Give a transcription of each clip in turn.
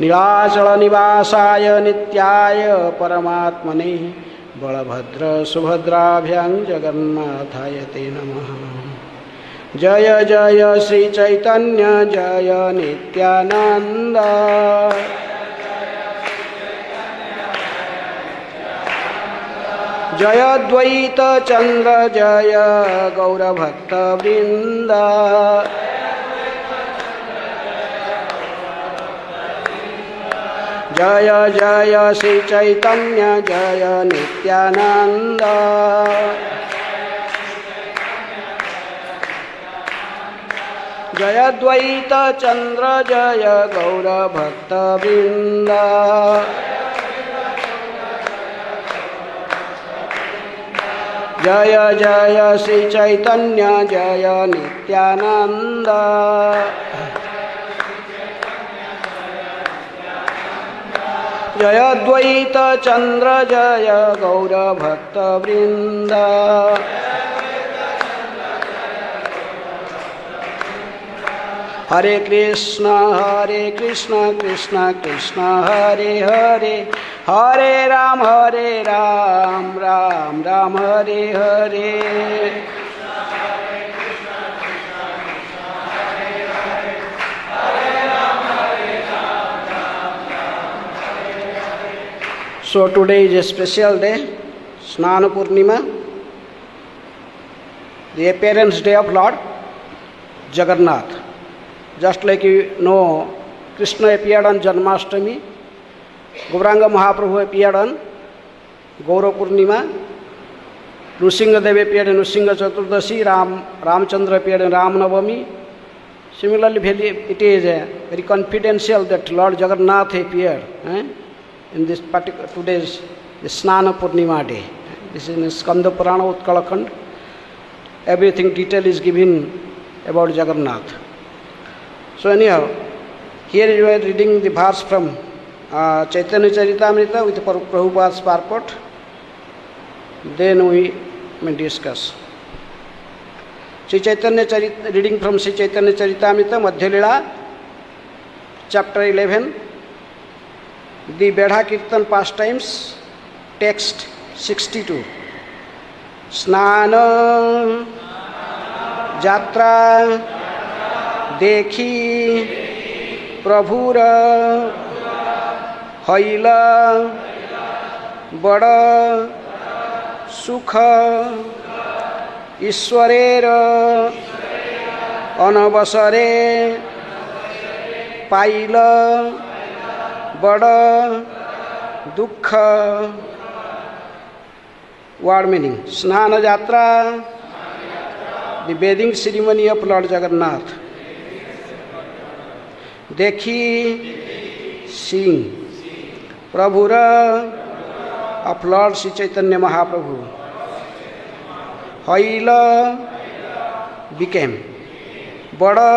नीलाचल निवासाय नित्याय परमात्मने बलभद्र सुभद्राभ्यां जगन्नाथाय ते नमः। जय जय श्री चैतन्य जय नित्यानंद। जय द्वैत चंद्र जय गौरभक्त वृंद। जय जय श्री चैतन्य जय नित्यानंद। जय द्वैत चंद्र जय गौरभक्त वृंद। जय जय श्री चैतन्य जय नित्यानंद। जय द्वैत चंद्र जय गौरभक्त वृंद। हरे कृष्ण कृष्ण कृष्ण हरे हरे, हरे Ram Ram Ram Hare Hare. So today is a special day, Snana Purnima, the appearance day of Lord Jagannath. Just like you know, Krishna appeared on Janmashtami, Gauranga Mahaprabhu appeared on Gaura Purnima, Nrsimha Dev appeared in Nrsimha Chaturdashi, Ramchandra appeared in Ram Navami. Similarly, it is very confidential that Lord Jagannath appeared in this particular today's Snana Purnima day. This is in Skanda Purana Utkalakhand. Everything detail is given about Jagannath. So anyhow, here you are reading the verse from Chaitanya Charitamrita with Prabhupada's purport. Then we may discuss. Reading from Sri Chaitanya Charitamrita, Madhya Lila, chapter 11, the Bedha Kirtan pastimes, text 62. Snana Jatra देखी प्रभुर हैला बड़ सुख ईश्वरेर अनवसरे pile बड़ दुख। Word meaning: Snana Jatra, the bathing ceremony of Lord Jagannath. देखी Singh प्रभुरा of Lord Sri Chaitanya Mahaprabhu. Haila became bada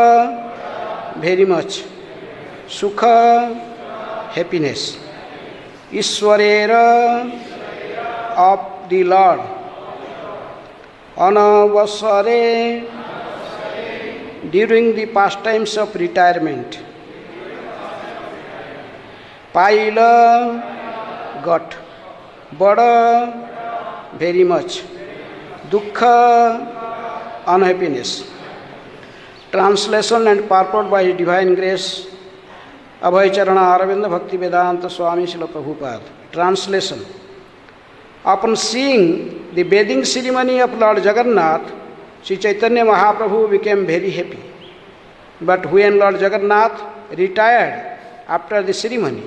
very much, sukha happiness, Ishwarera of the Lord, Anavasare during the pastimes of retirement. Paila got, bada very much, dukkha unhappiness. Translation and purport by His Divine Grace Abhayacharana Aravinda Bhakti Vedanta Swami Srila Prabhupada. Translation: upon seeing the bathing ceremony of Lord Jagannath, Sri Chaitanya Mahaprabhu became very happy. But when Lord Jagannath retired after the ceremony,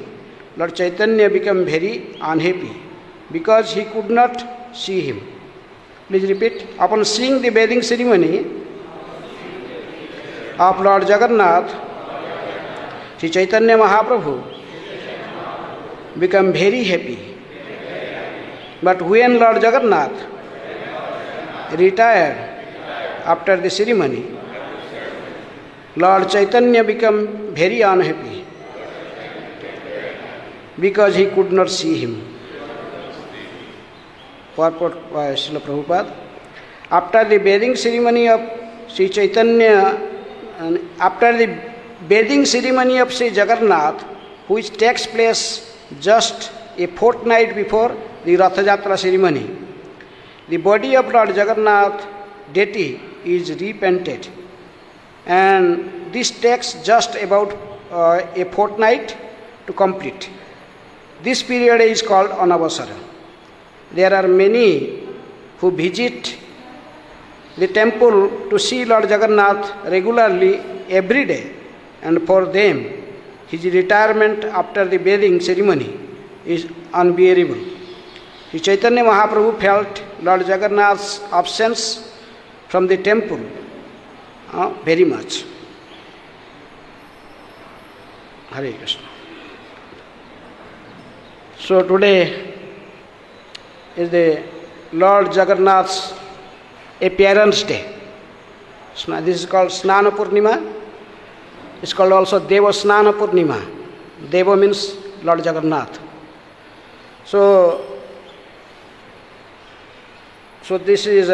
Lord Chaitanya became very unhappy because he could not see him. Please repeat. Upon seeing the bathing ceremony of Lord Jagannath, Sri Chaitanya Mahaprabhu became very happy. But when Lord Jagannath retired after the ceremony, Lord Chaitanya became very unhappy because he could not see him. Purport by Srila Prabhupada. After the bathing ceremony of Sri Chaitanya, after the bathing ceremony of Sri Jagannath, which takes place just a fortnight before the Ratha Jatra ceremony. The body of Lord Jagannath deity is repainted, and this takes just about a fortnight to complete. This period is called Anavasara. There are many who visit the temple to see Lord Jagannath regularly every day, and for them his retirement after the bathing ceremony is unbearable. Sri Chaitanya Mahaprabhu felt Lord Jagannath's absence from the temple very much. Hare Krishna. So today is the Lord Jagannath's appearance day. This is called Snana Purnima. It's called also Deva Snana Purnima. Deva means Lord Jagannath. So this is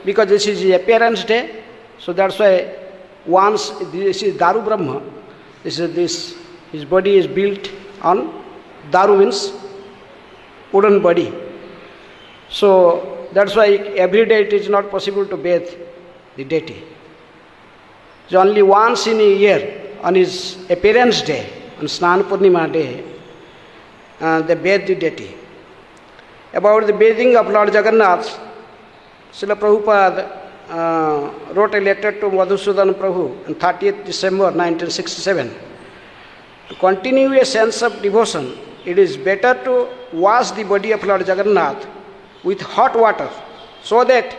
because this is the appearance day, so that's why once this is Daru Brahma, his body is built on Daru means wooden body. So that's why every day it is not possible to bathe the deity. So only once in a year on his appearance day, on Snana Purnima day, they bathe the deity. About the bathing of Lord Jagannath, Srila Prabhupada wrote a letter to Madhusudan Prabhu on 30th December 1967. To continue a sense of devotion, it is better to wash the body of Lord Jagannath with hot water, so that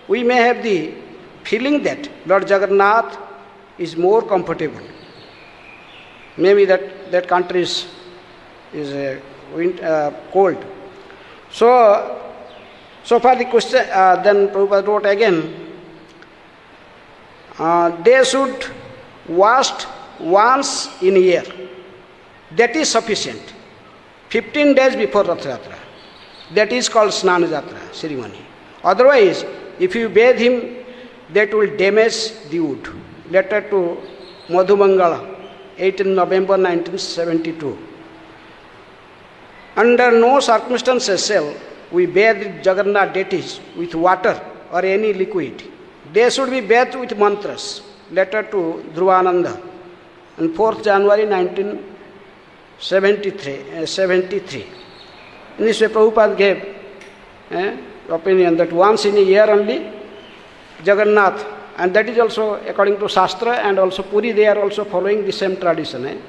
we may have the feeling that Lord Jagannath is more comfortable. Maybe that country is cold. So far the question, then Prabhupada wrote again, they should wash once in a year. That is sufficient. 15 days before Rath Yatra. That is called Snana Jatra ceremony. Otherwise, if you bathe him, that will damage the wood. Letter to Madhumangala, 18 November 1972. Under no circumstances shall we bathe Jagannath deities with water or any liquid. They should be bathed with mantras. Letter to Dhruvananda on 4th January 1973. In this way, Prabhupada gave opinion that once in a year only Jagannath, and that is also according to Shastra, and also Puri, they are also following the same tradition.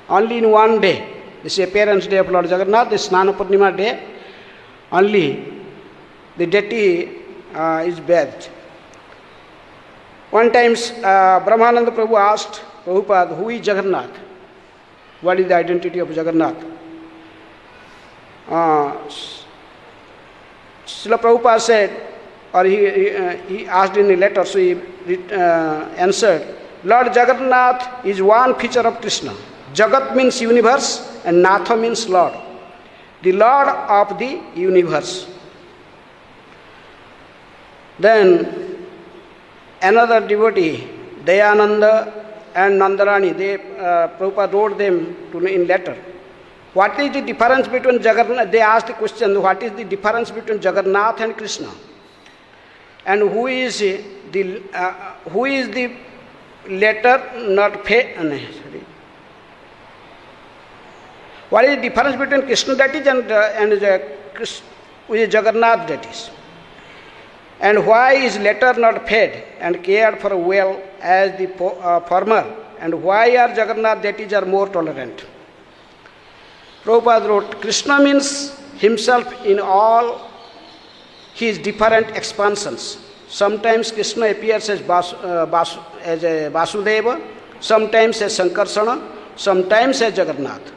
Only in one day, this appearance day of Lord Jagannath, this Snana Purnima day, only the deity is bathed. One time, Brahmananda Prabhu asked Prabhupada, who is Jagannath? What is the identity of Jagannath? Srila Prabhupada said, or he asked in a letter, so he answered, Lord Jagannath is one feature of Krishna. Jagat means universe and Natha means Lord. The Lord of the universe. Then another devotee, Dayananda and Nandarani, Prabhupada wrote them in letter. What is the difference between Jagannath? They asked the question, what is the difference between Jagannath and Krishna? And who is the letter not sorry. What is the difference between Krishna deities and Jagannath deities? And why is letter not fed and cared for well as the former? And why are Jagannath deities are more tolerant? Prabhupada wrote, Krishna means himself in all his different expansions. Sometimes Krishna appears as Vasudeva, sometimes as Sankarsana, sometimes as Jagannath,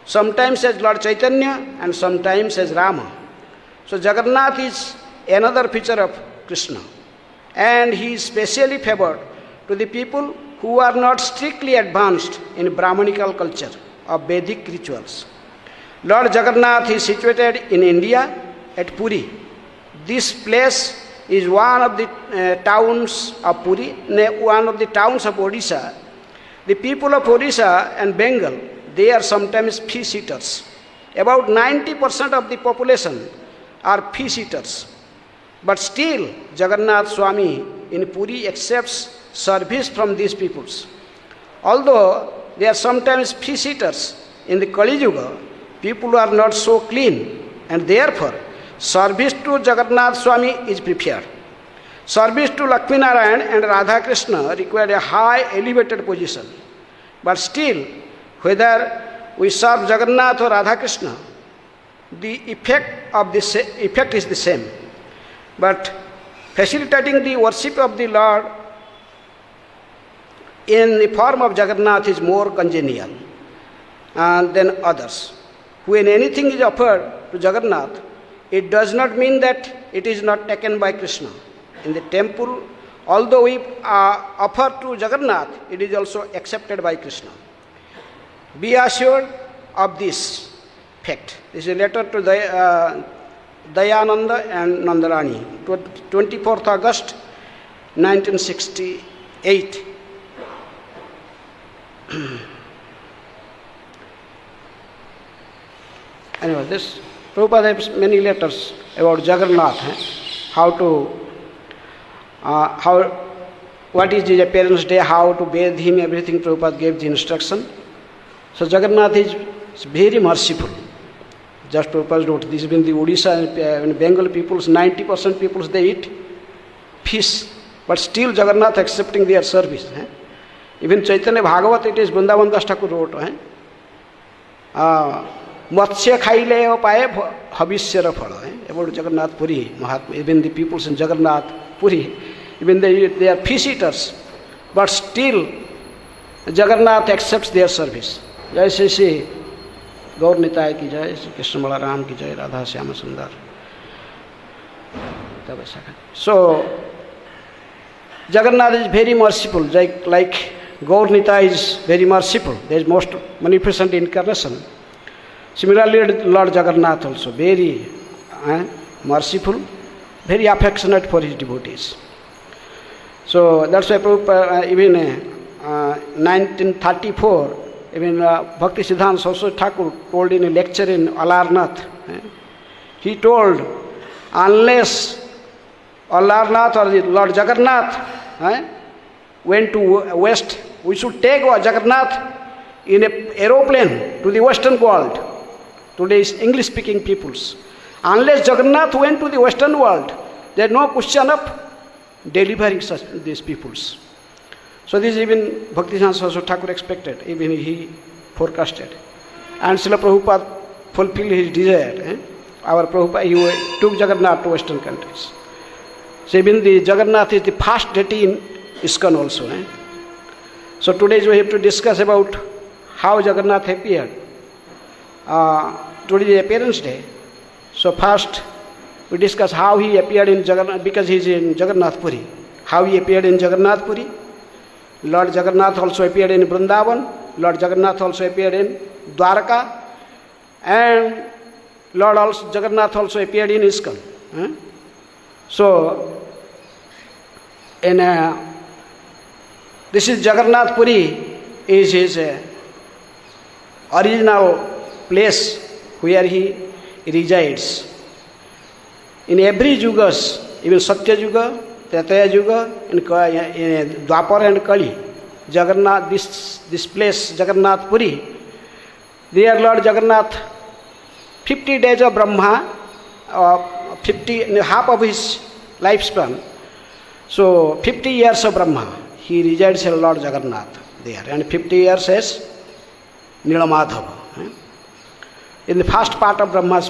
sometimes as Lord Chaitanya, and sometimes as Rama. So Jagannath is another feature of Krishna, and he is specially favored to the people who are not strictly advanced in Brahmanical culture of Vedic rituals. Lord Jagannath is situated in India at Puri. This place is one of the towns of Puri, one of the towns of Odisha. The people of Odisha and Bengal, they are sometimes fish eaters. About 90% of the population are fish eaters. But still, Jagannath Swami in Puri accepts service from these peoples. Although they are sometimes fish eaters, in the Kali Yuga, people are not so clean, and therefore service to Jagannath Swami is preferred. Service to Lakshmi Narayan and Radha Krishna required a high elevated position. But still, whether we serve Jagannath or Radha Krishna, the effect is the same. But facilitating the worship of the Lord in the form of Jagannath is more congenial than others. When anything is offered to Jagannath, it does not mean that it is not taken by Krishna. In the temple, although we offer to Jagannath, it is also accepted by Krishna. Be assured of this fact. This is a letter to Dayananda and Nandarani, 24th August 1968. Anyway, this Prabhupada has many letters about Jagannath, what is his appearance day, how to bathe him, everything Prabhupada gave the instruction. So Jagannath is very merciful. Just Prabhupada wrote, this is in the Odisha and Bengal peoples, 90% peoples they eat fish, but still Jagannath accepting their service. Even Chaitanya Bhagavat, it is Vrindavan Das Thakur wrote. Matsya khaile paye habisya phal. About Jagannath Puri, Mahatma, even the peoples in Jagannath Puri, even they are fish eaters, but still Jagannath accepts their service. Jai Shri Gaur Nitai ki jai, Krishna Balaram ki jai, Radha Shyama Sundar. So Jagannath is very merciful, like Gaur Nitai is very merciful. There is most magnificent incarnation. Similarly, Lord Jagannath also very merciful, very affectionate for his devotees. So that's why Prabhupada, even 1934, even Bhakti Siddhanta Saraswati Thakur told in a lecture in Alarnath, he told, unless Alarnath or Lord Jagannath went to West, we should take Jagannath in an aeroplane to the Western world, today's English-speaking peoples. Unless Jagannath went to the Western world, there is no question of delivering these peoples. So this even Bhaktisiddhanta Saraswati Thakur expected, even he forecasted. And Srila Prabhupada fulfilled his desire. Our Prabhupada, he took Jagannath to Western countries. So even the Jagannath is the first deity in ISKCON also. So today we have to discuss about how Jagannath appeared. Today is appearance day. So first we discuss how he appeared in Jagannath, because he is in Jagannath Puri. How he appeared in Jagannath Puri. Lord Jagannath also appeared in Vrindavan. Lord Jagannath also appeared in Dwarka. And Lord Jagannath also appeared in ISKCON. So, this is Jagannath Puri, is his original place where he resides. In every yugas, even Satya Yuga, Tretaya Yuga, in Dwapar and Kali, Jagannath, this place, Jagannath Puri, there Lord Jagannath, 50 days of Brahma, half of his lifespan. So 50 years of Brahma, he resides as Lord Jagannath there, and 50 years as Nilamadhava. In the first part of Brahma's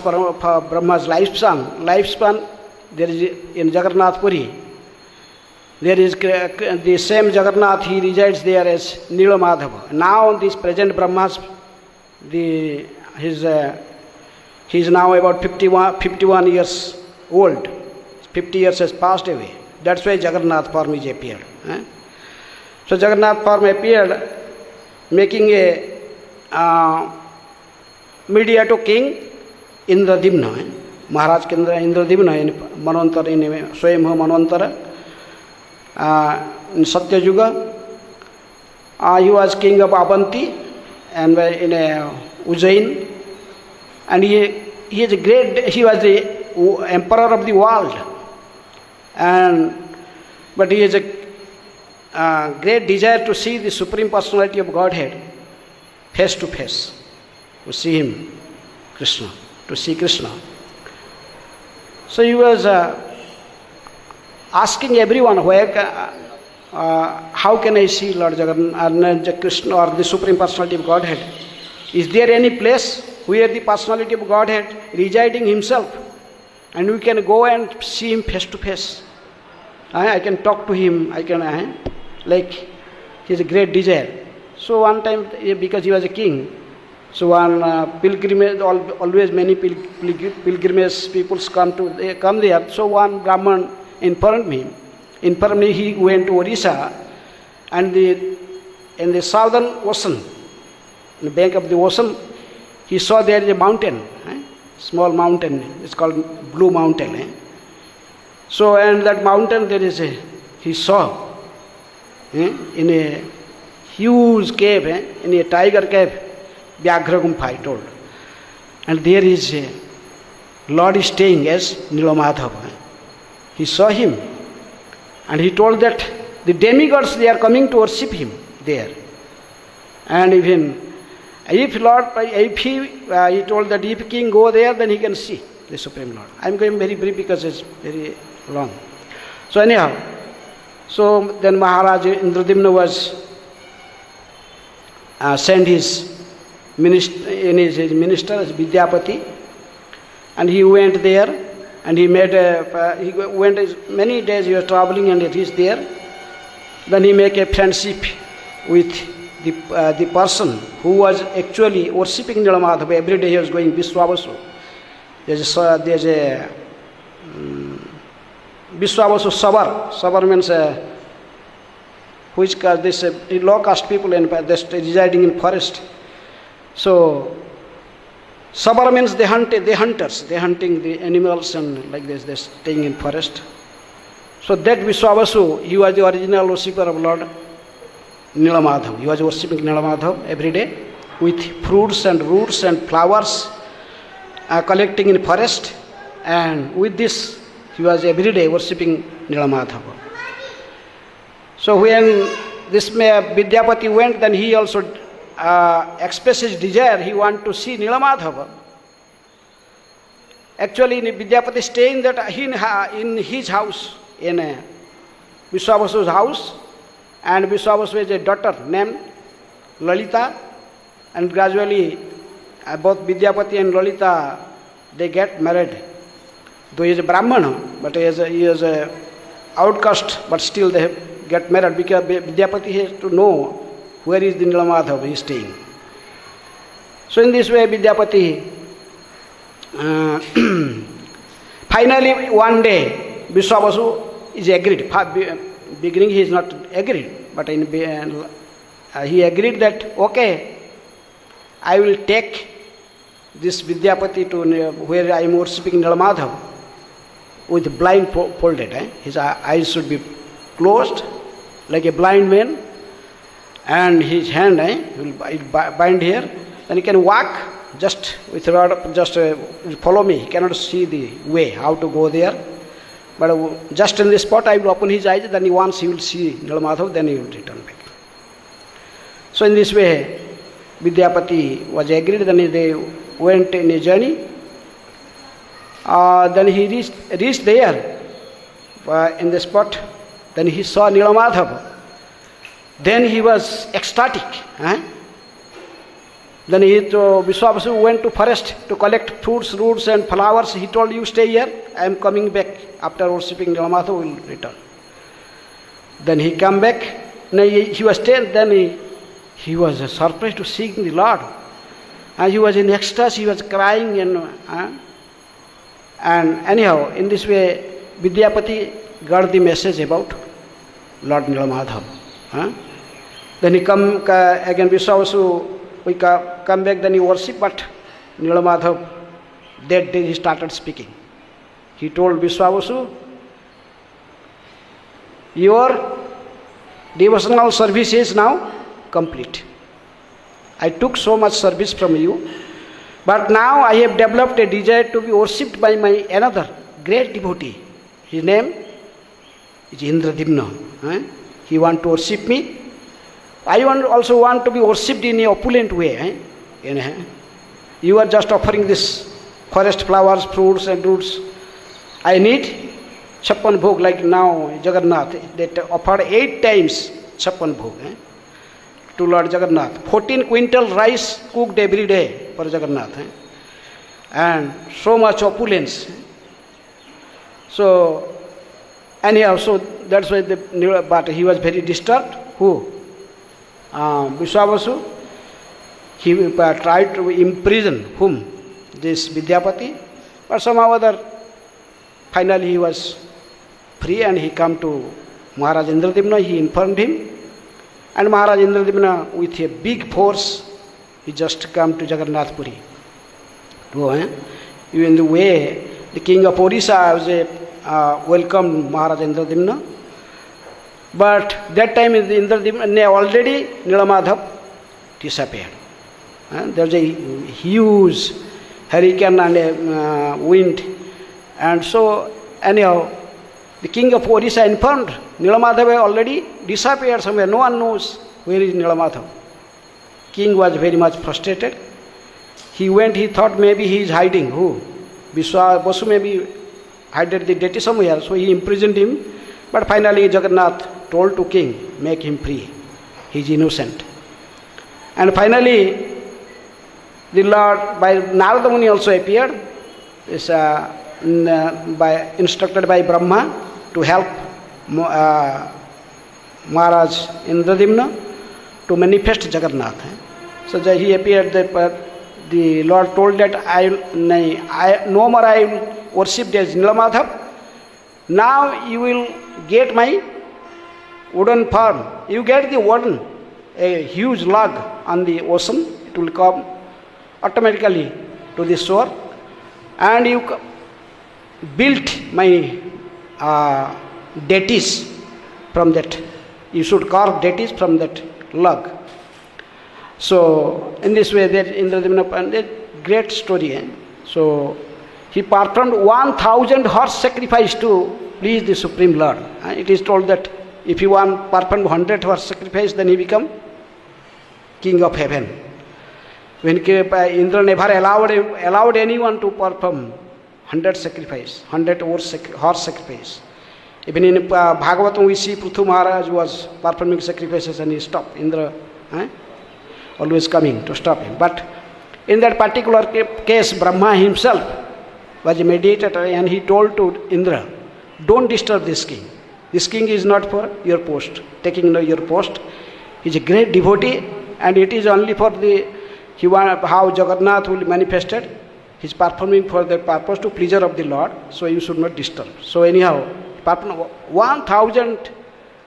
lifespan, there is in Jagannath Puri, there is the same Jagannath, he resides there as Nilamadhava. Now this present Brahma's, he is now about 51 years old. 50 years has passed away. That's why Jagannath form is appeared. So Jagannath form appeared, making a mediator king Indradimna. Maharaj Indradimna in Manvantara, in Swayambhu Manvantara, in Satya Yuga. He was king of Abanti, and in Ujjain, and he is a great. He was the emperor of the world, but he has a great desire to see the Supreme Personality of Godhead face to face, to see him, Krishna, to see Krishna. So he was asking everyone, how can I see Lord Jagannath, Krishna, or the Supreme Personality of Godhead? Is there any place where the Personality of Godhead residing himself, and we can go and see him face to face? I can talk to him, I can, like, he has a great desire. So one time, because he was a king, so one pilgrimage, always many pilgrimage people come there. So one Brahman informed me, he went to Orissa, and in the southern ocean, in the bank of the ocean, he saw there is a mountain, small mountain, it's called Blue Mountain. So, and that mountain he saw in a huge cave, in a tiger cave, Vyaghra Gumpha, I told. And there is a Lord is staying as Nilamadhava. He saw him, and he told that the demigods, they are coming to worship him there. And even if Lord, he told that if king go there, then he can see the Supreme Lord. I am going very brief because it's very long. So anyhow, so then Maharaj Indradimna was sent his minister, his Vidyapati, and he went there, and he went many days, he was traveling, and he reached there. Then he make a friendship with the person who was actually worshipping Nilamadhava. Every day he was going Vishwavasu. There's a Vishwavasu Sabar. Sabar means which caste, this low caste people residing in forest. So Sabar means they hunters. They hunting the animals and like this. They staying in forest. So that Vishwavasu, he was the original worshipper of Lord Nilamadhava. He was worshipping Nilamadhava every day with fruits and roots and flowers collecting in forest, and with this he was every day worshipping Nilamadhava. So when this Vidyapati went, then he also expressed his desire, he wanted to see Nilamadhava. Actually, Vidyapati staying in his house, in Vishwavasu's house, and Vishwavasu has a daughter named Lalita, and gradually both Vidyapati and Lalita, they get married. Though he is a Brahmana, but he is a outcast, but still they get married because Vidyapati has to know where is the Nilamadhava he is staying. So in this way Vidyapati, finally one day Vishwavasu is agreed. Beginning he is not agreed, but he agreed that okay, I will take this Vidyapati to where I am worshipping Nilamadhava with blindfolded. His eyes should be closed like a blind man, and his hand will bind here, and he can walk just with rod, just follow me. He cannot see the way how to go there, but just in this spot I will open his eyes, then once he will see Nilamadhava, then he will return back. So in this way Vidyapati was agreed, then they went in a journey. Then he reached there in the spot, then he saw Nilamadhava. Then he was ecstatic. Then Vishwavasu went to forest to collect fruits, roots and flowers. He told, you stay here, I am coming back. After worshipping Nilamadhava, we will return. Then he come back. He was staying, then he was surprised to see the Lord. And he was in ecstasy, he was crying, and anyhow, in this way, Vidyapati got the message about Lord Nilamadhava. Then he come again, Vishwavasu, we come back, then he worship, but Nilamadhava, that day he started speaking. He told Vishwavasu, your devotional service is now complete. I took so much service from you, but now I have developed a desire to be worshipped by my another great devotee. His name is Indradimna. He want to worship me. I also want to be worshipped in an opulent way. You are just offering this forest flowers, fruits and roots. I need Chappan Bhog, like now Jagannath, that offered 8 times Chappan Bhog to Lord Jagannath. 14 quintal rice cooked every day for Jagannath. And so much opulence. So, anyhow, so that's why but he was very disturbed. Who? Vishwavasu. He tried to imprison whom? This Vidyapati. But somehow other, finally he was free and he come to Maharaj Indradimna. He informed him. And Maharaj Indradimna, with a big force, he just come to Jagannath Puri. In the way, the king of Orissa was welcomed Maharaj Indradimna. But that time Indradimna already Nilamadhav disappeared. There was a huge hurricane and a wind. And so, anyhow, the king of Orissa informed Nilamadhav already disappeared somewhere. No one knows where is Nilamadhav. King was very much frustrated. He went, he thought maybe he is hiding. Who? Vishwavasu maybe hided the deity somewhere. So he imprisoned him. But finally Jagannath told to king, make him free. He is innocent. And finally, the Lord, by Narada Muni also appeared, instructed by Brahma to help Maharaj Indradimna to manifest Jagannath. So that he appeared, the Lord told that no more I will worship as Nilamadhav. Now you will get my wooden form. You get the wooden, a huge log on the ocean. It will come automatically to the shore. And you built my deities from that. You should carve deities from that log. So in this way, there Indradimna, and a great story. So he performed 1,000 horse sacrifice to please the Supreme Lord. It is told that if he performed 100 horse sacrifice, then he become king of heaven. When Indra never allowed anyone to perform 100 sacrifice, 100 horse sacrifice. Even in Bhagavatam we see Prithu Maharaj was performing sacrifices and he stopped. Indra always coming to stop him. But in that particular case, Brahma himself was a meditator and he told to Indra, don't disturb this king. This king is not for your post, taking your post. He is a great devotee and it is only for how Jagannath will manifested. He is performing for the purpose to pleasure of the Lord, so you should not disturb. So anyhow, 1,000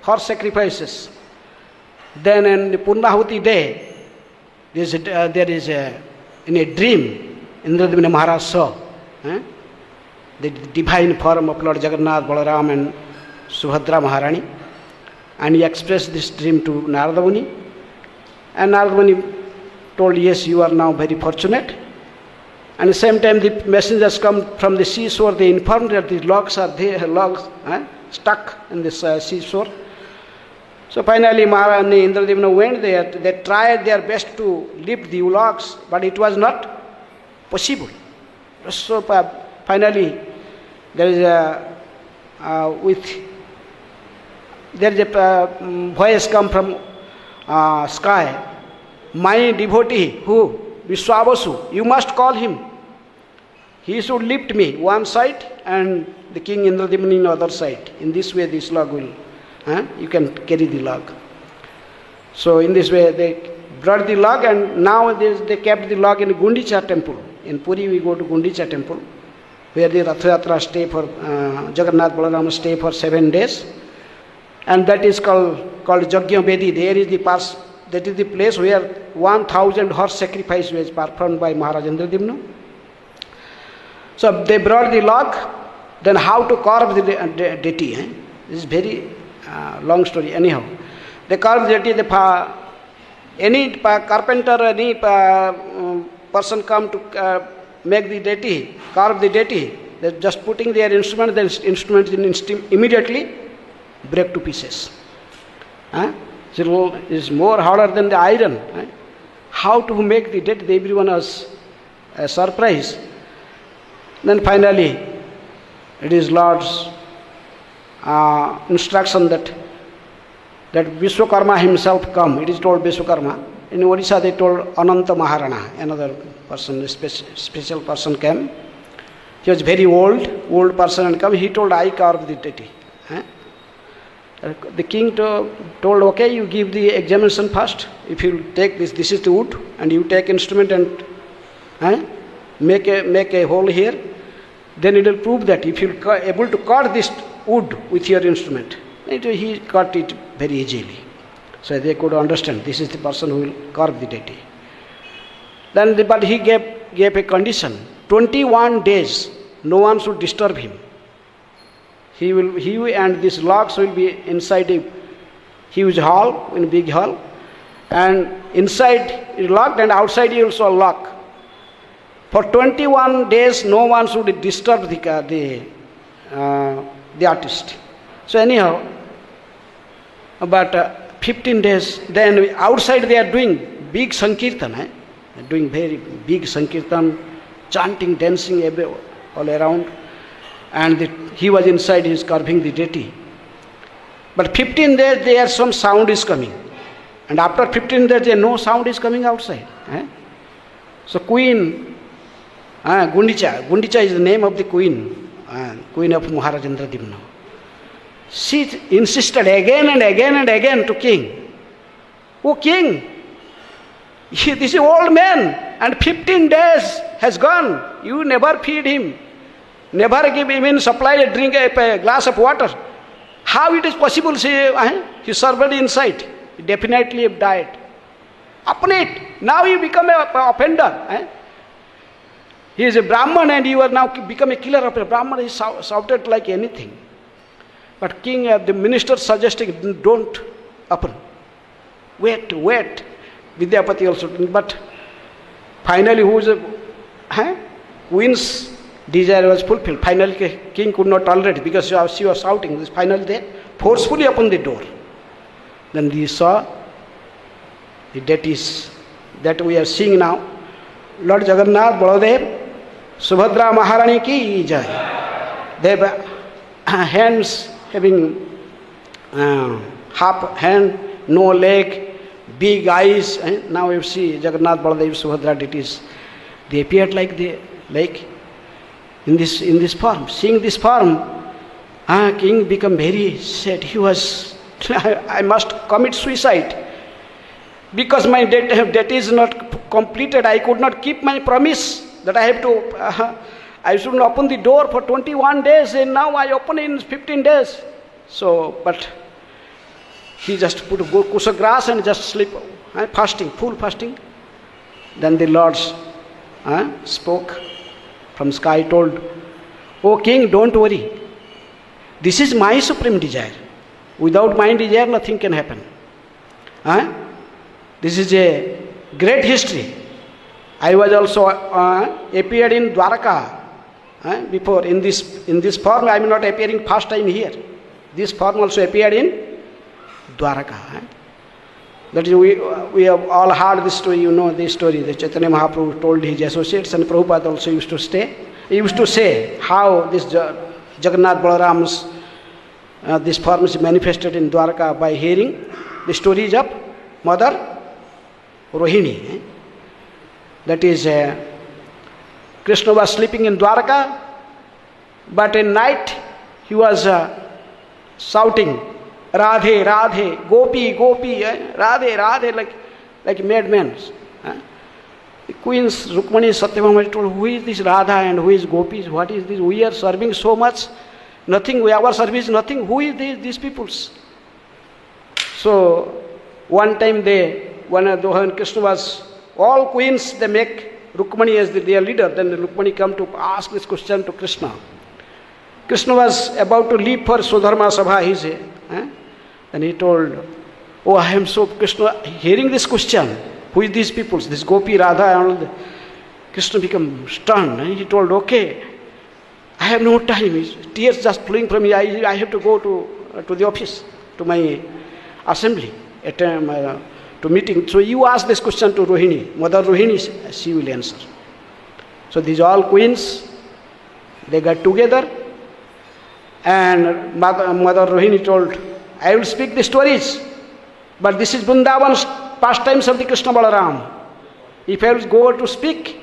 horse sacrifices. Then in the Purnahuti day, there is in a dream, Indradimna Maharaj saw the divine form of Lord Jagannath, Balaram and Subhadra Maharani. And he expressed this dream to Narada Muni. And Narada Muni told, yes, you are now very fortunate. And at the same time, the messengers come from the seashore. They informed that the logs are there, stuck in this seashore. So finally, Maharani Indradimna went there. They tried their best to lift the logs, but it was not possible. So finally, there is a voice come from sky. My devotee, who? Vishwavasu, you must call him. He should lift me one side and the king Indradimna in the other side. In this way this log will, you can carry the log. So in this way they brought the log and now they kept the log in Gundicha temple. In Puri we go to Gundicha temple where the Rath Yatra stay for, Jagannath Balaram stay for 7 days. And that is called Jagya Vedi. There is that is the place where 1,000 horse sacrifice was performed by Maharaj Indradimna. So they brought the log, then how to carve the deity. This is very long story. Anyhow, they carved the deity, any carpenter, any person come to make the deity, carve the deity, they're just putting their instrument, the instrument immediately break to pieces. It is more harder than the iron. How to make the deity, everyone was a surprise. Then finally, it is Lord's instruction that Vishwakarma himself come. It is told Vishwakarma. In Odisha they told Ananta Maharana, another person, a special person came. He was very old person and come. He told, I carve the deity. The king told, okay, you give the examination first. If you take this is the wood, and you take instrument and make a hole here, then it will prove that if you are able to cut this wood with your instrument. He cut it very easily. So they could understand this is the person who will carve the deity. But he gave a condition. 21 days, no one should disturb him. He and these logs will be inside a huge hall, in a big hall, and inside is locked and outside is also locked. For 21 days, no one should disturb the artist. So anyhow, but 15 days, then outside they are doing big Sankirtan. They are doing very big Sankirtan, chanting, dancing all around. And he was inside, he is carving the deity. But 15 days, there some sound is coming. And after 15 days, no sound is coming outside. So Queen Gundicha is the name of the queen, queen of Maharajendra Dimna. She insisted again and again and again to king. Oh king, this is old man and 15 days has gone. You never feed him. Never give him supply a drink, a glass of water. How it is possible? He served inside. He definitely died. Upon it, now you become an offender. He is a Brahman and you are now become a killer of a Brahman. He shouted like anything. But king, the minister suggested, don't open. Wait. Vidyapati also. But finally, queen's desire was fulfilled. Finally, king could not tolerate it because she was shouting. Finally, they forcefully opened the door. Then we saw the deities that we are seeing now. Lord Jagannath, Baladev, Subhadra Maharani ki jai. They have hands having half hand, no leg, big eyes. Now you see Jagannath, Baladev, Subhadra deities. They appeared like in this form. Seeing this form, king became very sad. He was, I must commit suicide. Because my debt is not completed, I could not keep my promise that I have to, I shouldn't open the door for 21 days and now I open in 15 days. So, but he just put kusha grass and just sleep, fasting, full fasting. Then the Lord spoke from sky, told, "O king, don't worry. This is my supreme desire. Without my desire, nothing can happen. This is a great history. I was also appeared in Dwaraka before in this form. I am not appearing first time here. This form also appeared in Dwaraka. That is, we have all heard this story. You know this story. The Chaitanya Mahaprabhu told his associates, and Prabhupada also used to say how this Jagannath Balaram's this form is manifested in Dwaraka by hearing the stories of Mother Rohini. That is, Krishna was sleeping in Dwaraka, but at night he was shouting, Radhe, Radhe, Gopi, Gopi, Radhe, Radhe, like madmen. The queens Rukmani Satyabhama told, who is this Radha and who is Gopis? What is this? We are serving so much, nothing, our service nothing. Who is these peoples? So one time when Krishna was, all queens, they make Rukmani as their leader. Then the Rukmani come to ask this question to Krishna. Krishna was about to leave for Sudharma Sabha, he said. Then he told, Oh, I am so Krishna. Hearing this question, who is these people? This Gopi, Radha, and all. Krishna became stunned. And he told, okay, I have no time. Tears just flowing from me. I have to go to the office, to my assembly, to meeting. So you ask this question to Rohini. Mother Rohini, she will answer. So these all queens, they got together, and Mother Rohini told, I will speak the stories, but this is Vrindavan's pastimes of the Krishna Balaram. If I will go to speak,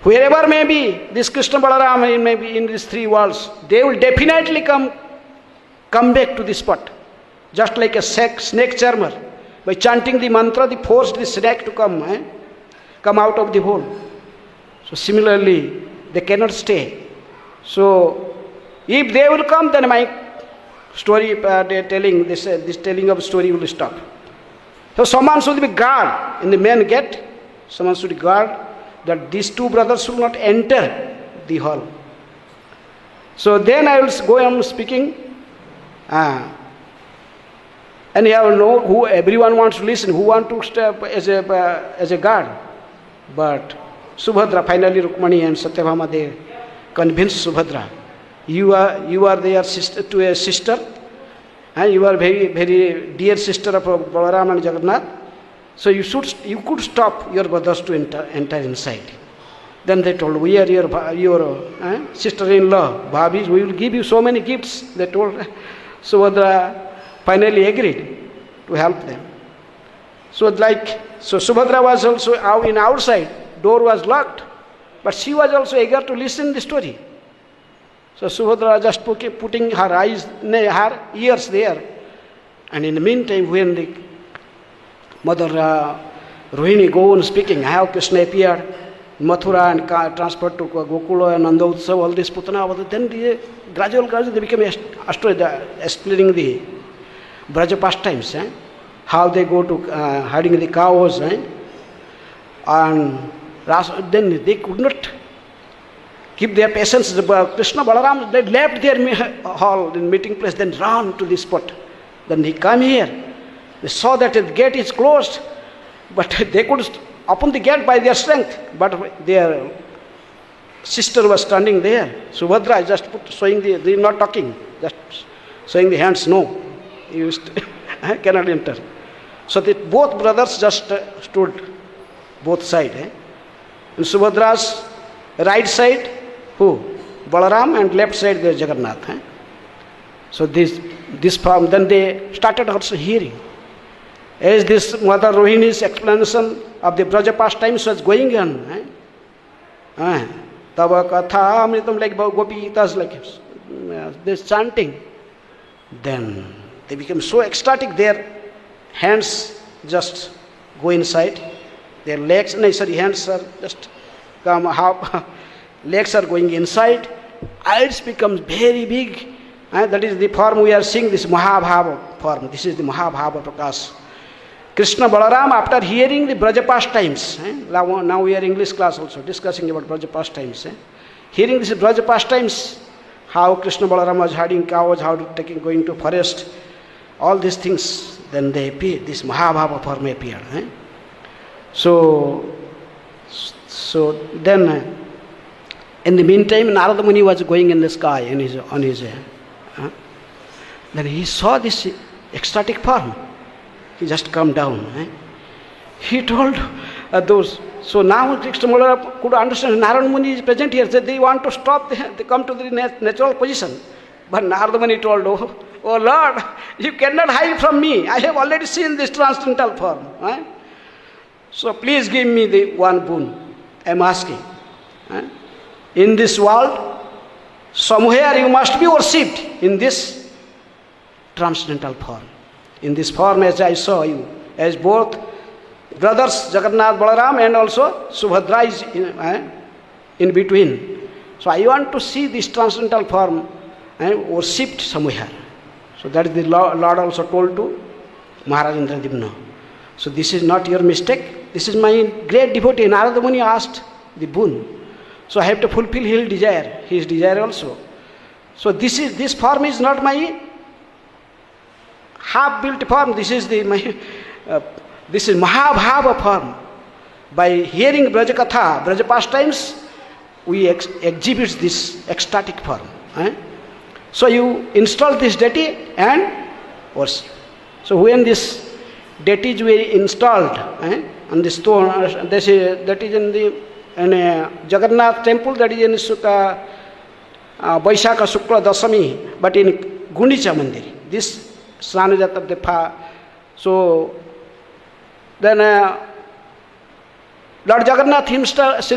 wherever may be this Krishna Balaram, may be in these three worlds, they will definitely come back to this spot. Just like a snake charmer. By chanting the mantra, they forced the snake to come out of the hole. So similarly, they cannot stay. So if they will come, then my story telling this telling of story will stop. So someone should be guard in the main gate. Someone should guard that these two brothers should not enter the hall. So then I will go on speaking. And you have know who everyone wants to listen, who want to step as a guard. But Subhadra, finally Rukmani and Satyabhama, they convinced Subhadra, you are their sister to a sister, and you are very, very dear sister of Balaram and Jagannath. So you could stop your brothers to enter inside. Then they told, we are your sister-in-law, Bhabis, we will give you so many gifts. They told. Subhadra finally agreed to help them. So Subhadra was also out in outside, door was locked, but she was also eager to listen the story. So Subhadra just putting her ears there, and in the meantime, when the Mother Rohini go on speaking, how Krishna appeared in Mathura and transferred to Gokula and Nanda Utsav, all this Putana, then gradually they became explaining the Braja pastimes, how they go to herding the cows, and then they could not keep their patience. Krishna Balaram, they left their hall in meeting place, then ran to this spot. Then they come here. They saw that the gate is closed, but they could open the gate by their strength. But their sister was standing there. Subhadra just showing they are not talking, just showing the hands, no. You cannot enter. So both brothers just stood both sides. In Subhadra's right side, who? Balaram, and left side there Jagannath. So this form, then they started also hearing. As this Mother Rohini's explanation of the Braja pastimes was going on. Tava Katha Amritam, like Gopi Gitas, like this chanting. Then they became so ecstatic, their hands just go inside, their legs, hands are just come half, legs are going inside, eyes becomes very big, and that is the form we are seeing, this Mahabhava form. This is the Mahabhava Prakash. Krishna Balaram, after hearing the Braja pastimes, now we are English class also discussing about Braja pastimes. Hearing this Braja pastimes, how Krishna Balaram was herding cows, how going to forest, all these things, then they appear, this Mahabhava form appeared. So then, in the meantime, Narada Muni was going in the sky on his then he saw this ecstatic form. He just come down. He told those. So now Krishna Balaram could understand. Narada Muni is present here. So they want to stop. They come to the natural position. But Narada Muni told, oh Lord, you cannot hide from me. I have already seen this transcendental form. So please give me the one boon. I am asking. In this world, somewhere you must be worshipped in this transcendental form. In this form, as I saw you, as both brothers Jagannath Balaram and also Subhadra is in between. So I want to see this transcendental form worshipped somewhere. So that is the Lord also told to Maharaj Indradimna. So this is not your mistake. This is my great devotee. Narada Muni asked the boon. So I have to fulfill his desire also. So this form is not my half-built form. This is this is Mahabhava form. By hearing Brajakatha, Braja pastimes, we exhibit this ecstatic form. So you install this deity and worship. So when this deities were installed on the stone, that is in the Jagannath temple, that is in Vaishakha Shukla Dasami, but in Gundicha Mandir, this Snanajatra Depa. So then Lord Jagannath himself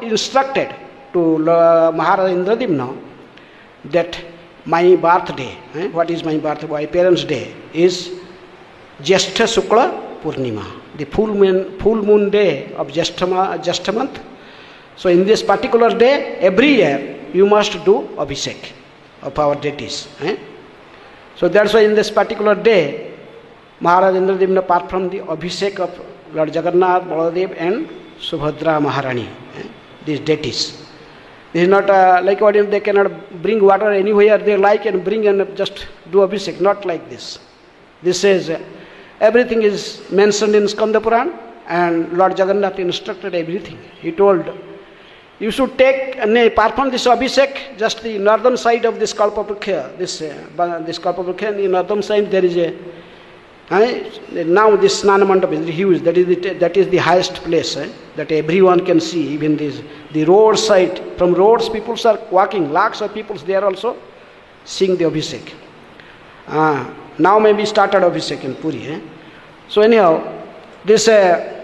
instructed to Maharaja Indradimna that my birthday, what is my birthday, my parents' day, is Jyeshtha Shukla Purnima, the full moon day of Jyeshtha month. So in this particular day, every year, you must do Abhishek of our deities. So that's why in this particular day, Maharaja Indradimna, apart from the Abhishek of Lord Jagannath, Baladev and Subhadra Maharani, these deities. This is not like what if they cannot bring water anywhere they like and bring and just do Abhishek, not like this. This says everything is mentioned in Skanda Puran, and Lord Jagannath instructed everything. He told, you should take and perform this Abhishek just the northern side of this Kalpavruksha. This Kalpavruksha, in the northern side there is a now this Snana Mandapa is huge. That is the highest place that everyone can see. Even the road side, from roads people are walking. Lakhs of people there also seeing the Abhishek. Now maybe started Abhishek in Puri. So anyhow, this they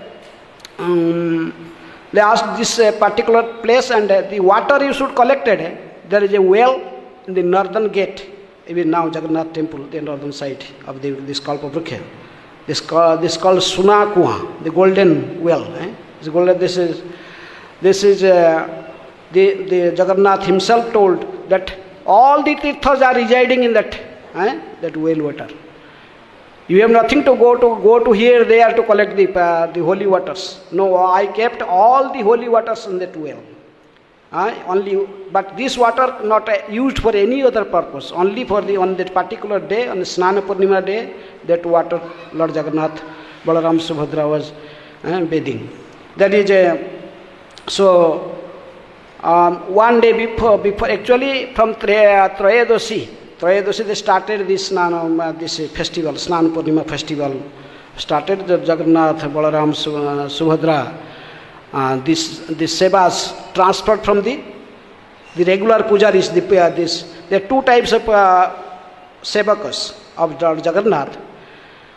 asked this particular place, and the water you should collect it. There is a well in the northern gate. Even now Jagannath temple, the northern side of this Kalpavruksha. This called Suna Kuha, the golden well. This is the Jagannath himself told that all the tirthas are residing in that well water. You have nothing to go to here, there to collect the holy waters. No, I kept all the holy waters in that well. But this water not used for any other purpose, only for on that particular day, on the Snana Purnima day, that water Lord Jagannath, Balaram, Subhadra was bathing. That is one day before actually from Trayadoshi they started this festival, Snana Purnima festival, started the Jagannath, Balaram, Subhadra. This sevas transferred from the regular pujaris. There are two types of sevakas of Jagannath.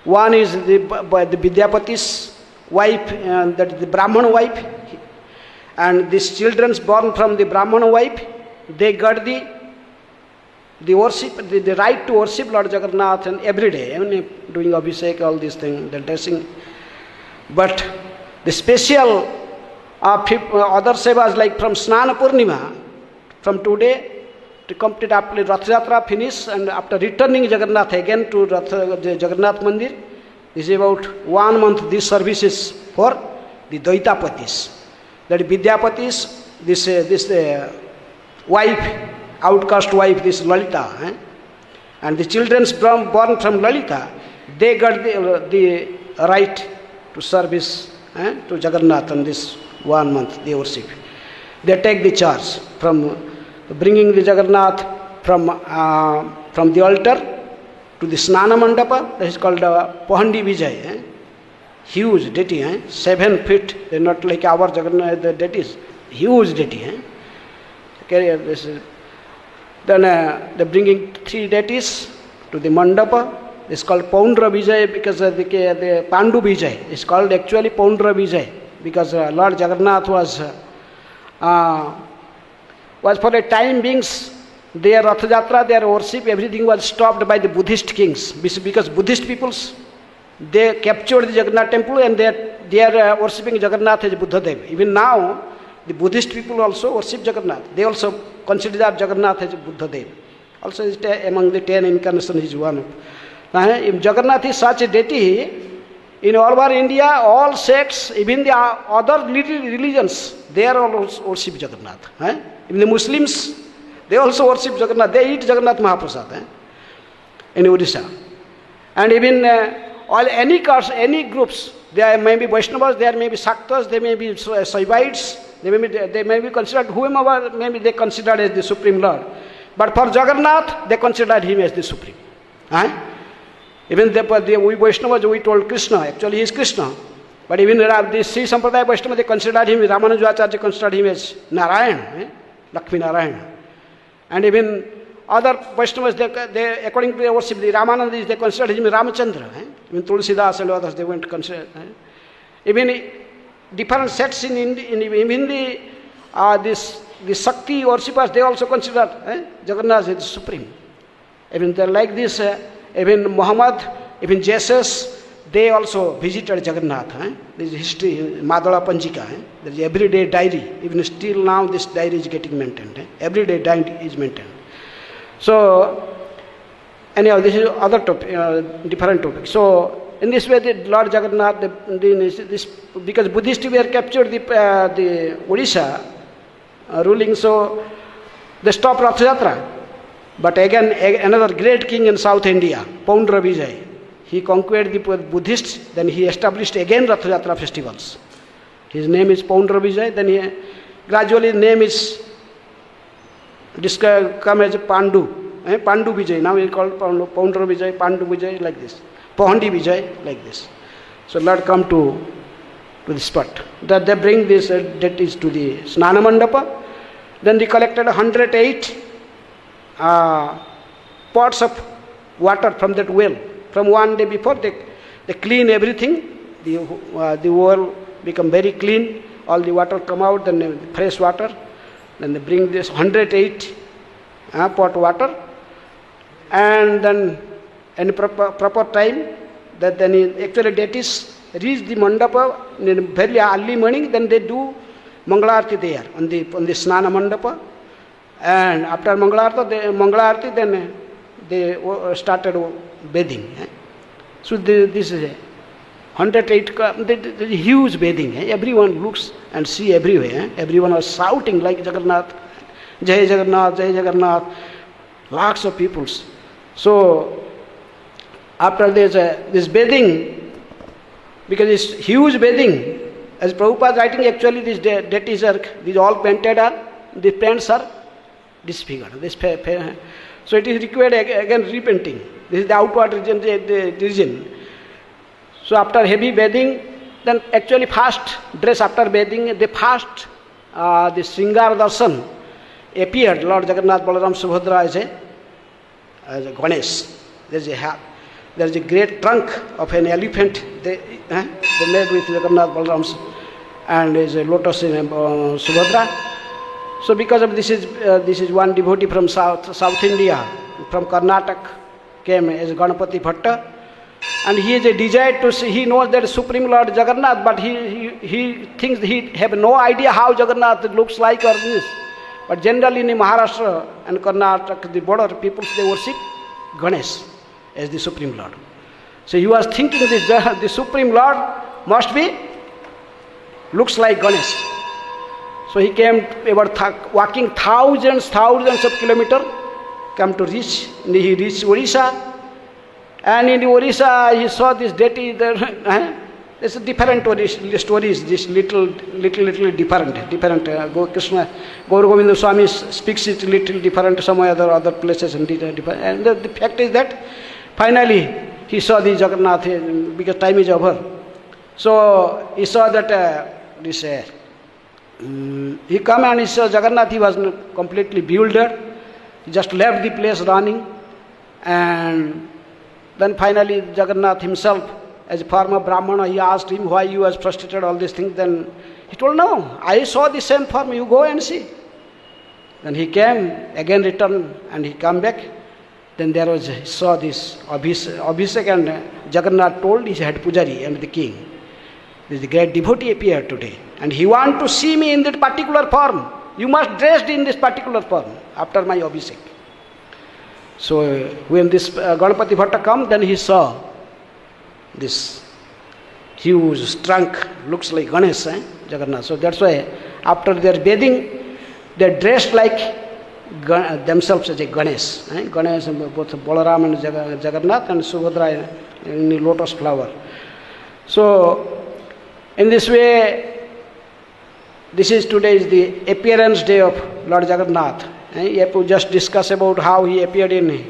One is the Vidyapati's wife, that is the Brahmana wife, and these children born from the Brahmana wife, they got the worship, the right to worship Lord Jagannath and every day, even doing Abhishek, all these things, the dressing. But the special other sevas like from Snana Purnima, from today to complete after Rath Yatra finish, and after returning Jagannath again to Jagannath Mandir, this is about 1 month. These services for the Daitapatis, that Vidyapatis, this wife, outcast wife, this Lalita, and the children born from Lalita, they got the right to service to Jagannath on this 1 month, they worship. They take the charge from bringing the Jagannath from the altar to the Snana Mandapa, that is called Pohandi Vijay. Huge deity, 7 feet, they are not like our Jagannath, the deities, huge deity. Then they are bringing 3 deities to the Mandapa. It's called Poundra Vijay because the Pandu Vijay. It's called actually Poundra Vijay because Lord Jagannath was for a time beings, their Rath Yatra, their worship, everything was stopped by the Buddhist kings because Buddhist peoples, they captured the Jagannath temple and they are worshipping Jagannath as Buddha Dev. Even now, the Buddhist people also worship Jagannath. They also consider that Jagannath as Buddha Dev. Also among the 10 incarnations is one. If Jagannath is such a deity, in all over India, all sects, even the other religions, they are all worship Jagannath. Even the Muslims, they also worship Jagannath. They eat Jagannath Mahaprasad. in Odisha. And even all any castes, any groups, there may be Vaishnavas, there may be Shaktas, there may be Shaivites, they may be considered whomever maybe they considered as the Supreme Lord. But for Jagannath, they considered him as the Supreme. Even we Vaishnavas, we told Krishna, actually he is Krishna. But even the Sri Sampradaya Vaishnava, they considered him, Ramanujacharya considered him as Narayan, Lakshmi Narayan. And even other Vaishnavas, they according to their worship, the Ramanandis, they considered him Ramachandra. Even Tulsidas and others, they went to consider. Even different sects in the Shakti worshippers, they also considered Jagannath as the Supreme. Even they're like this, even Muhammad, even Jesus, they also visited Jagannath. There is history, Madala Panjika. There is everyday diary. Even still now this diary is getting maintained. Everyday diary is maintained. So, anyhow, this is other topic, different topic. So, in this way, the Lord Jagannath, because Buddhists were captured the Odisha ruling, so they stopped Rath Yatra. But again, another great king in South India, Poundra Vijay, he conquered the Buddhists, then he established again Rath Yatra festivals. His name is Poundra Vijay, then he gradually name is come as Pandu. Pandu Vijay, now he is called Poundra Vijay, Pandu Vijay, like this. Pohandi Vijay, like this. So Lord come to the spot. That they bring this, that is to the Snana Mandapa. Then they collected 108 pots of water from that well. From one day before, they clean everything. The well become very clean. All the water come out, then fresh water. Then they bring this 108 pot water. And then in proper time, that then actually deities reach the mandapa in very early morning. Then they do Mangalarti there on the Snana Mandapa. And after Mangalarti, then they started bathing. So this is 108, huge bathing. Everyone looks and see everywhere. Everyone was shouting like Jagannath, Jai Jagannath, Jai Jagannath. Lots of peoples. So after this bathing, because it's huge bathing, as Prabhupada writing, actually these deities are, these all painted are, the paints are disfigured. So it is required again repainting. This is the outward region, the region. So after heavy bathing, then actually fast dress after bathing, the fast, the Sringar Darshan appeared, Lord Jagannath, Balaram, Subhadra as a Ganesh. There is a great trunk of an elephant they made with Jagannath, Balaram, and is a lotus in Subhadra. So because of this is one devotee from South India, from Karnataka, came as Ganapati Bhatta, and he is a desire to see. He knows that Supreme Lord Jagannath, but he thinks he have no idea how Jagannath looks like or this. But generally in Maharashtra and Karnataka, the border peoples, they worship Ganesh as the Supreme Lord. So he was thinking the Supreme Lord must be looks like Ganesh. So he came about walking thousands of kilometers, come to reach. He reached Odisha, and in Odisha he saw this deity there. There's different stories. This little different. Krishna, Gaur Govinda Swami speaks it little different. Some other places and different. And the fact is that finally he saw the Jagannath because time is over. So he saw that he come and he saw Jagannath. He was completely bewildered. He just left the place running, and then finally Jagannath himself, as a former Brahmana, he asked him why you was frustrated all these things. Then he told, no, I saw the same form, you go and see. Then he came, again returned, and he come back. Then there was, he saw this Abhishek, and Jagannath told his head pujari and the king, this great devotee appeared today, and he want to see me in that particular form. You must dress in this particular form after my Abhishek. So when this Ganapati Bhatta come, then he saw this huge trunk, looks like Ganesh, Jagannath. So that's why after their bathing, they dressed like themselves as a Ganesh. Ganesh, both Balaram and Jagannath, and Subhadra in the lotus flower. So, in this way, this is today is the appearance day of Lord Jagannath. You have to just discuss about how he appeared in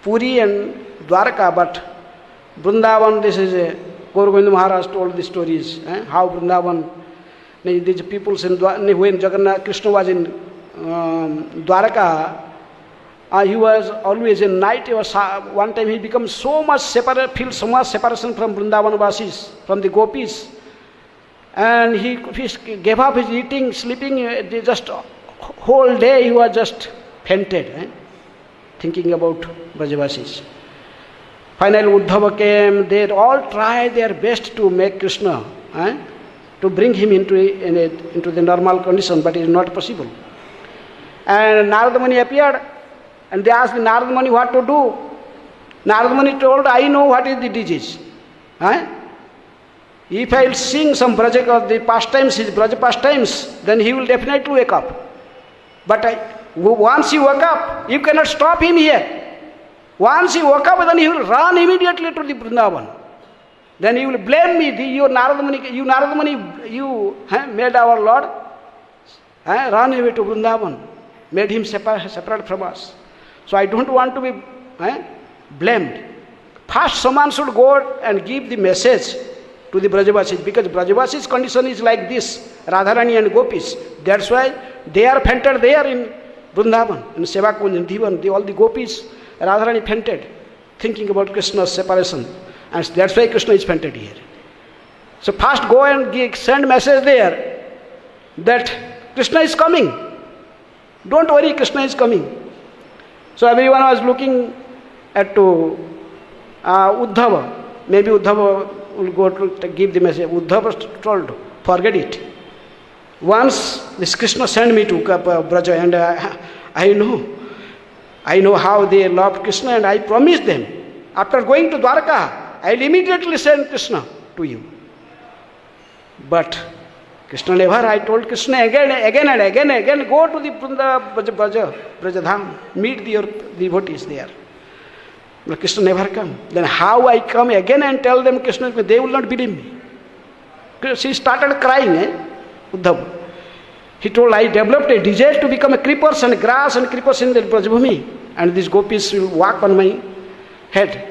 Puri and Dwarka, but Vrindavan, this is Gaura Govinda Maharaj told the stories, how Vrindavan, these people when Jagannath, Krishna was in Dwaraka, he was always in night. He was, one time he became so much separate, feel so much separation from Vrindavan Vasis, from the gopis, and he gave up his eating, sleeping. Just whole day he was just fainted, thinking about Brajavasis. Finally, Uddhava came. They all tried their best to make Krishna, to bring him into the normal condition, but it is not possible. And Narada Muni appeared, and they asked Narada Muni what to do. Narada Muni told, I know what is the disease. If I will sing some Braja of the pastimes, his Braja pastimes, then he will definitely wake up. But once he woke up, you cannot stop him here. Once he woke up, then he will run immediately to the Vrindavan. Then he will blame me, you Narada Muni, you made our Lord run away to Vrindavan, made him separate from us. So I don't want to be blamed. First, someone should go and give the message to the Brajavasis, because Brajavasis' condition is like this, Radharani and Gopis. That's why they are fainted there in Vrindavan, in Sevakund, in Divan, all the Gopis, Radharani fainted, thinking about Krishna's separation. And that's why Krishna is fainted here. So first go and send message there that Krishna is coming. Don't worry, Krishna is coming. So everyone was looking at Uddhava. Maybe Uddhava will go to give the message. Uddhava told, forget it. Once this Krishna sent me to Braja, and I know how they love Krishna, and I promised them, after going to Dwarka, I will immediately send Krishna to you. But Krishna never, I told Krishna again, go to the Brajadham, meet your devotees there. But Krishna never come. Then how I come again and tell them Krishna, they will not believe me. She started crying, Uddhava. He told, I developed a desire to become a creepers and grass and creepers in the Brajabhumi, and these gopis will walk on my head.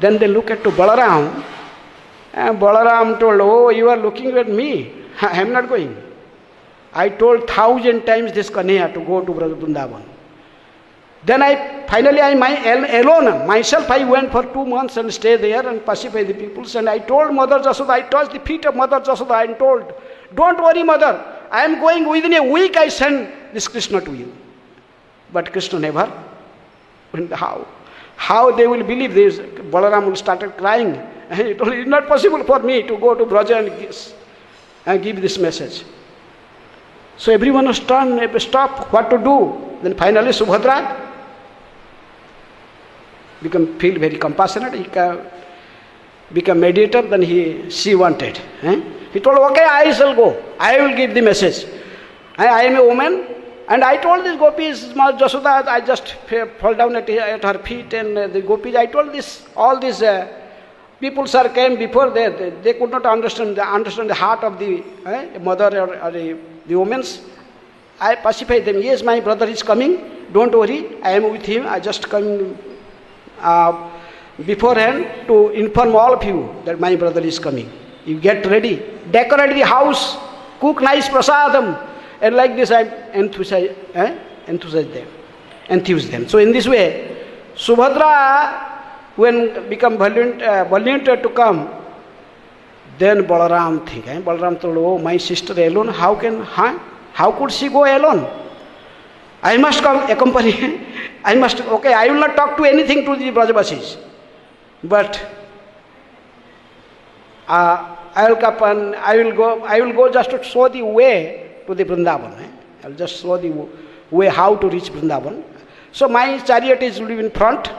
Then they look at Balaram, and Balaram told, oh, you are looking at me. I am not going. I told 1,000 times this Kanhaiya to go to Vrindavan. Then alone, myself, I went for 2 months and stayed there and pacify the peoples. And I told Mother Jasoda, I touched the feet of Mother Jasoda and told, don't worry, Mother, I am going within a week, I send this Krishna to you. But Krishna never. And how they will believe this? Balaram will started crying. And he told, it is not possible for me to go to Braja and give this message. So everyone was stop, what to do? Then finally Subhadra feel very compassionate, he become mediator, then she wanted. He told, okay, I shall go, I will give the message. I am a woman, and I told these gopis, Jasoda, I just fall down at her feet, and the gopis, I told all these people came before, they could not understand the heart of the mother or the women. I pacified them, yes, my brother is coming, don't worry, I am with him, I just come beforehand to inform all of you that my brother is coming. You get ready, decorate the house, cook nice prasadam, and like this I enthuse them. So in this way, Subhadra, when become volunteer to come, then Balaram think. Balaram told, oh, my sister alone, how could she go alone? I must come accompany. I will not talk to anything to the Brajavasis. But I will go just to show the way to the Vrindavan. I will just show the way how to reach Vrindavan. So my chariot will be in front,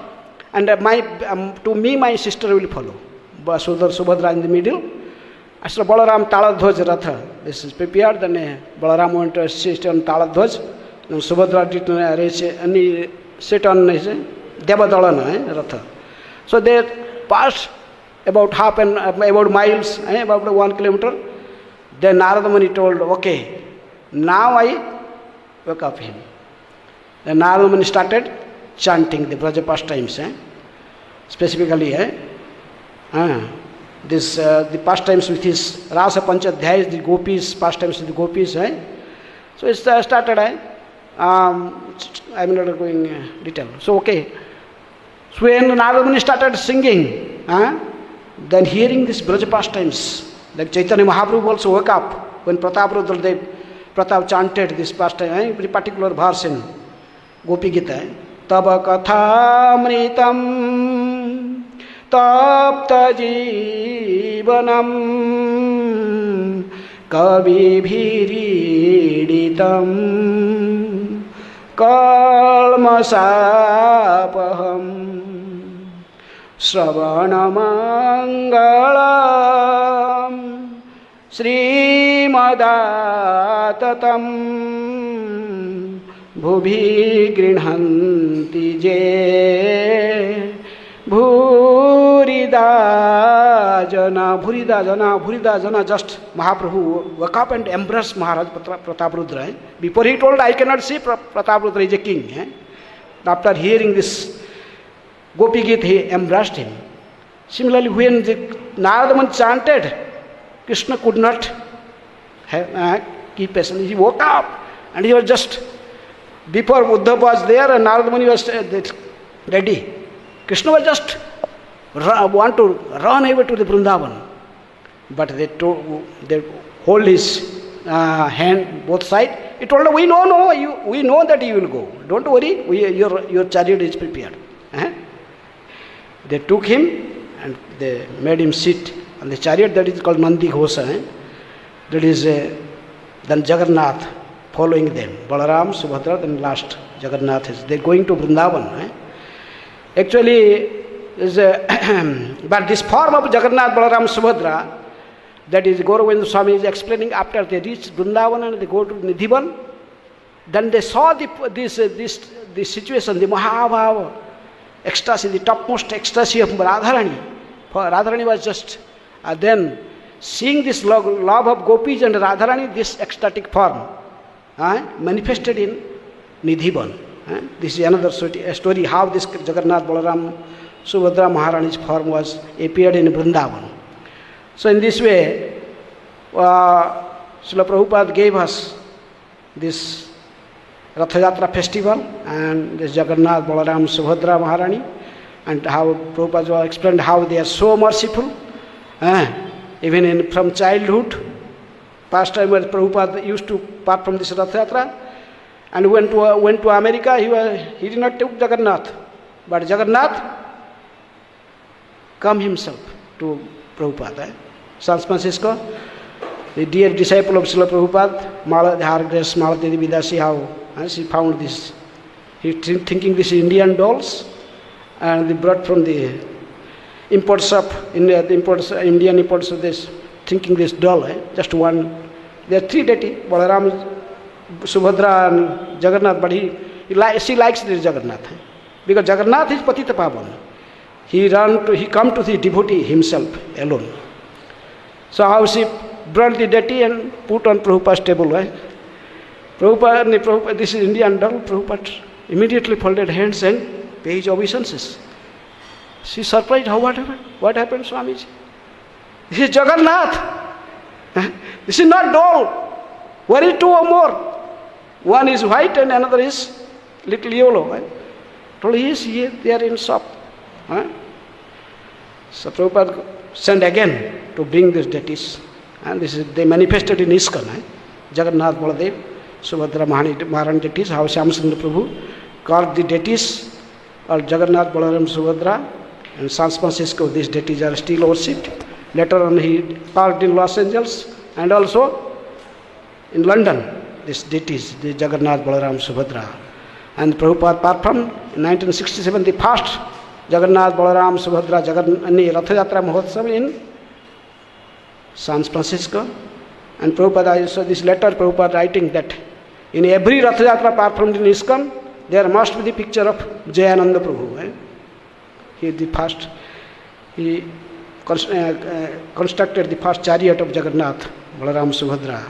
and to me my sister will follow. Subhadra in the middle. Ashra Balaram Taladhwaj Ratha. This is prepared, then Balaram went to assist on Taladhwaj. Subhadra अनि sit on Devadalan Ratha. So they passed about about miles, about 1 kilometer. Then Narada Muni told, okay, now I wake up him. Then Narada Muni started chanting the Braja pastimes, specifically the pastimes with his Rasa Panchadhyayas, the gopis, pastimes with the gopis. So it started. I'm not going detail. So okay. So when Narada Muni started singing, then hearing this Braja pastimes, like Chaitanya Mahaprabhu also woke up when Pratap chanted this pastime, very particular verse in Gopi Gita. Tava kathamritam tapta jivanam kavibhiriditam kalmasapaham Sravanamangalam Srimadatam Bhubhi Grinhanti Je Bhurida Jana, just Mahaprabhu woke up and embraced Maharaj Prataprudra. Before he told, I cannot see Prataprudra is a king. After hearing this Gopi Gita, he embraced him. Similarly, when the Narada Muni chanted, Krishna could not keep patience. He woke up and he was just, before Uddhava was there and Narada Muni was ready. Krishna was just want to run away to the Vrindavan. But they hold his hand both sides. He told him, we know that you will go. Don't worry, your chariot is prepared. They took him and they made him sit on the chariot that is called Nandi Ghosa. That is then Jagannath following them. Balaram, Subhadra, then last Jagannath is. They are going to Vrindavan. Actually, but this form of Jagannath, Balaram, Subhadra, that is Gauravinda Swami is explaining after they reach Vrindavan and they go to Nidhivan. Then they saw this situation, the Mahabhava ecstasy, the topmost ecstasy of Radharani. For Radharani was just then seeing this love of gopis and Radharani, this ecstatic form manifested in Nidhivan. This is another story how this Jagannath Balaram Subhadra Maharani's form was appeared in Vrindavan. So in this way, Srila Prabhupada gave us this Ratha Yatra festival and this Jagannath Balaram Subhadra Maharani, and how Prabhupada explained how they are so merciful, even from childhood. Past time when Prabhupada used to part from this Ratha Yatra and went to America, he did not take Jagannath, but Jagannath come himself to Prabhupada. San Francisco, the dear disciple of Srila Prabhupada, Her Grace Malati Devi Dasi, how she found this. He thinking this is Indian dolls, and they brought from the import shop, Indian imports of this, thinking this doll, just one. There are three deities, Balaram, Subhadra and Jagannath, but she likes this Jagannath, because Jagannath is Patita Pavan. He come to the devotee himself alone. So how she brought the deity and put on Prabhupada's table. Prabhupada, this is Indian doll. Prabhupada immediately folded hands and paid his obeisances. She surprised, what happened? What happened, Swamiji? This is Jagannath. This is not doll. Where is two or more? One is white and another is little yellow. Told he is here, they are in shop. So Prabhupada sent again to bring these deities, and they manifested in ISKCON. Jagannath Baladev, Subhadra Maharani deities, how Shyamsundar Prabhu called the deities, or Jagannath Balaram Subhadra, and San Francisco, these deities are still worshipped. Later on he called in Los Angeles and also in London, these deities, the Jagannath Balaram Subhadra. And Prabhupada performed in 1967 the first Jagannath Balaram Subhadra Ratha Yatra Mahotsav in San Francisco. And Prabhupada, so this letter Prabhupada writing that In every Rath Yatra performed in ISKCON, there must be the picture of Jayananda Prabhu. He constructed the first chariot of Jagannath, Balaram Subhadra.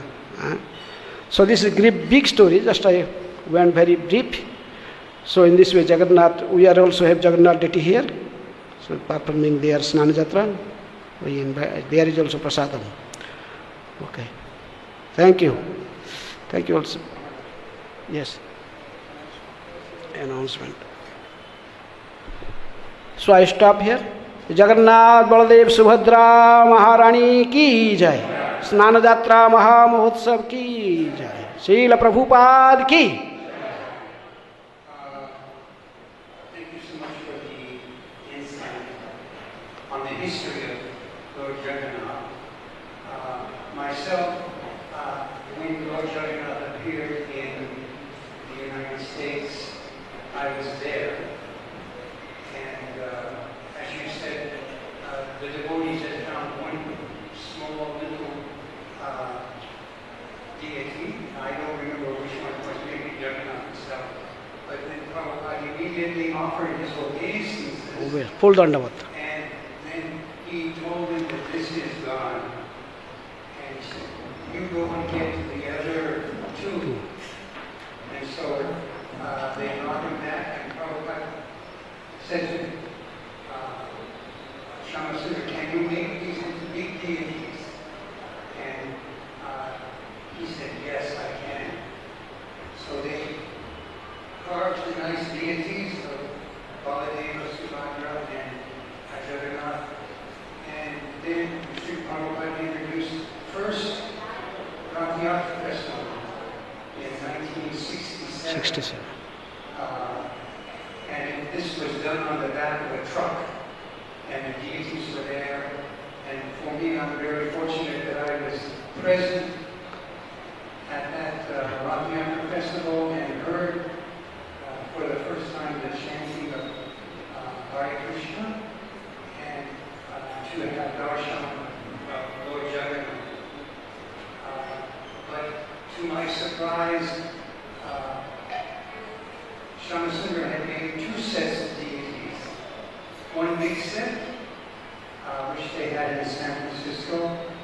So this is a big story, just I went very brief. So in this way Jagannath, we are also have Jagannath deity here. So performing their Snana Jatra, there is also Prasadam. Okay. Thank you. Thank you also. Yes. Announcement. So I stop here. Jagannath Baldev Subhadra महारानी की जय, स्नान यात्रा महामहोत्सव की जय, श्रील प्रभुपाद की। Thank you so much for the insight on the history of Lord Jagannath. Myself, when Lord Jagannath appeared in the United States, I was there. The devotees had found one small little deity. I don't remember which one it was, maybe Jagannath himself. But then Prabhupada immediately offered his obeisances. Full dandavat. And then he told him that this is God. And he said, you go and get the other two. And so they brought him back, and Prabhupada said to him, Shamasundar, can you make these into big deities? And he said, yes, I can. So they carved the nice deities of Baladeva, Subhadra, and Jagannath. And then Sri Prabhupada introduced first Rath Yatra Festival in 1967. And this was done on the back of a truck. And the deities were there, and for me, I'm very fortunate that I was present at that Rath Yatra festival and heard for the first time the chanting of Hare Krishna, and to have darshan of Lord Jagannath. But to my surprise, Shamasundar had made two sets of deities. One big set, which they had in San Francisco,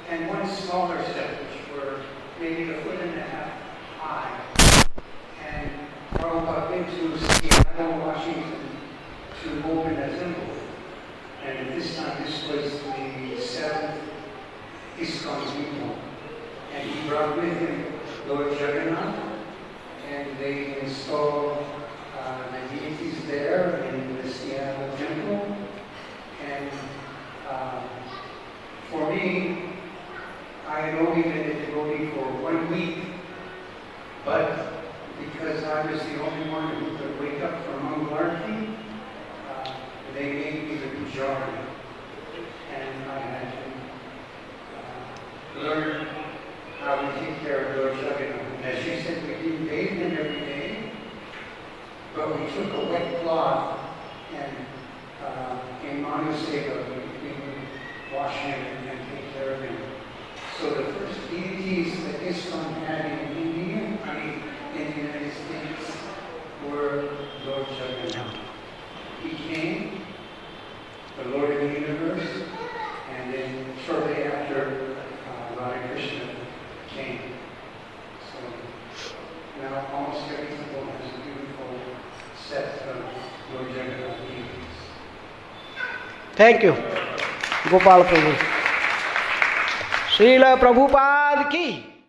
and one smaller set, which were maybe a foot and a half high. And Prabhupada went to Seattle, Washington, to open a temple. And this time, this was the 7th ISKCON temple. And he brought with him Lord Jagannath, and they installed the deities there in the Seattle temple. And for me, I had only been a devotee for 1 week, but because I was the only one who could wake up for Mangalarti, they made me the pujari. And I had to learn how to take care of Lord Jagannath. As you said, we didn't bathe him every day, but we took a wet cloth and in Manuseva, we would wash him and take care of him. So the first deities that ISKCON had in India, in the United States, were Lord Jagannath. He came, the Lord of the universe, and then shortly after, Radha Krishna came. So now almost every temple has a beautiful set of Lord Jagannath deities. Thank you, Gopal Prabhu. Srila Prabhupada ki